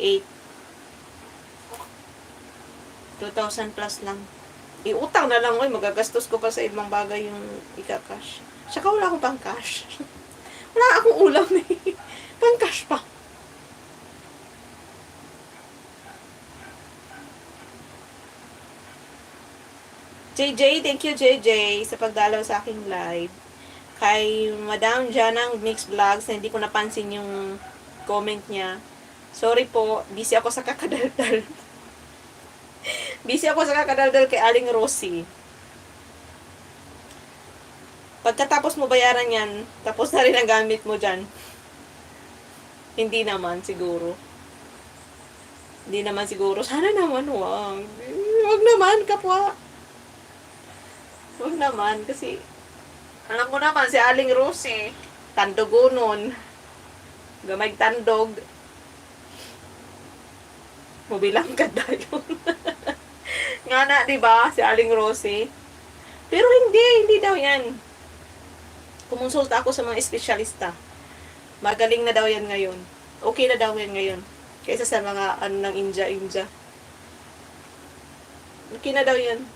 8. 2,000 plus lang. Iutang na lang, magagastos ko pa sa ibang bagay yung ika-cash. Tsaka wala akong pang cash. Wala akong ulam eh. Pang cash pa. JJ, thank you JJ sa pagdalaw sa aking live. Kay Madam Janang Mix Vlogs na hindi ko napansin yung comment niya. Sorry po, busy ako sa kakadaldal. Busy ako sa kakadaldal kay Aling Rosie. Pagkatapos mo bayaran yan, tapos na rin ang gamit mo dyan. Hindi naman siguro. Hindi naman siguro. Sana naman, wag. Wag naman, kapwa. Wag naman, kasi alam mo naman, si Aling Rosie, tandogonon. Gamay tandog. Mobilang ka dayon. Nga na, diba, si Aling Rosie? Pero hindi daw yan. Kumonsulta ako sa mga espesyalista. Magaling na daw yan ngayon. Okay na daw yan ngayon. Kaysa sa mga, ng India. Okay na daw yan.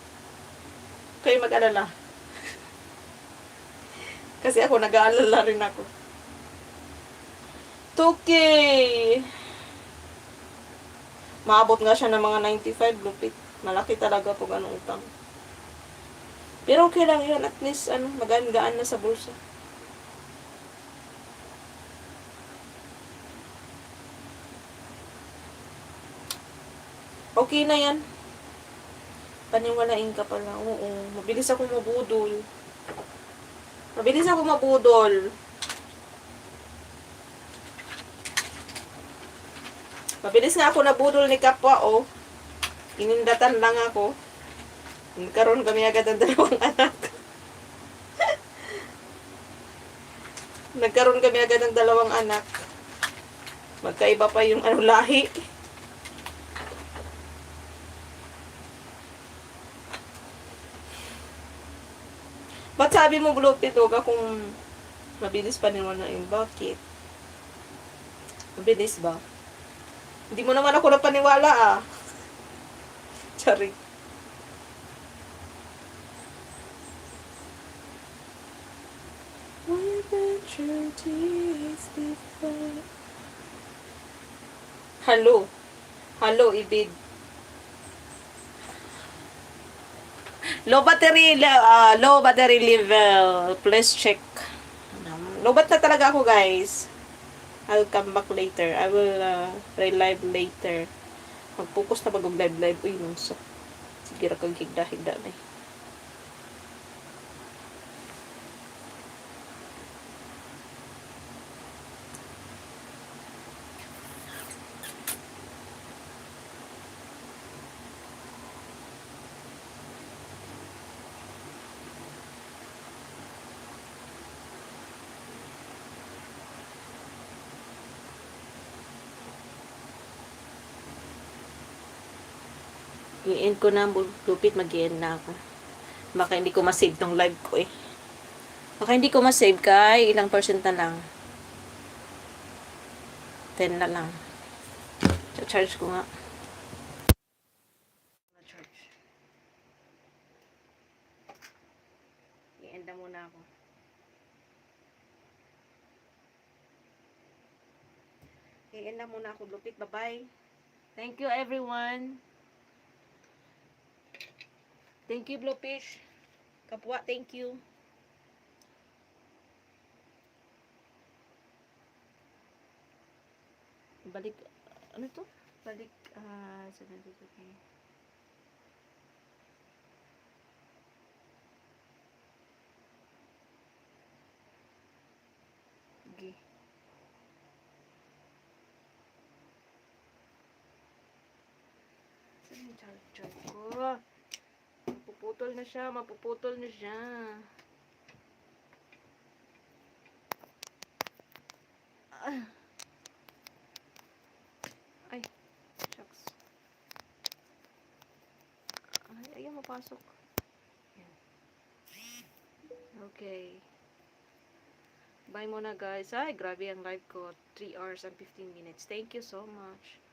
Kayo mag-alala. Kasi ako, nag-aalala rin ako. Okay. Maabot nga siya ng mga 95, lupit. Malaki talaga po ganong utang. Pero okay lang yan. At least, magaan-gaan na sa bulsa. Okay na yan. Paniwalain ka pala. Oo. Mabilis ako mabudol. Mabilis nga ako nabudol ni kapwa, oh. Inindatan lang ako. Nagkaroon kami agad ng 2 anak. Nagkaroon kami agad ng 2 anak. Magkaiba pa yung lahi. Ba't sabi mo, Bluetooth, huwag akong mabilis paniwalain? Bakit? Mabilis ba? Hindi mo naman ako napaniwala, ah. Sorry. Hello, Ibid. Low battery level. Please check. Lobat na talaga ako, guys. I'll come back later. I will relive later. Mag-focus na mag-live. Uy, nunso. Sige, rakang higda-higda na eh. I-end ko na, lupit, mag-i-end na ako. Baka hindi ko ma-save tong live ko eh. Baka hindi ko ma-save kay ilang percent na lang. 10 na lang. Charge ko nga. Charge. I-end na muna ako. I-end na muna ako, lupit. Bye-bye. Thank you, everyone. Thank you, Bluefish. Kapwa, thank you. Balik, ano to? Balik, okay. Okay. Saan yung charger ko? Mapuputol na siya. Ay, shucks. Ay, ayaw mapasok. Okay. Bye muna, guys. Ay, grabe ang live ko. 3 hours and 15 minutes. Thank you so much.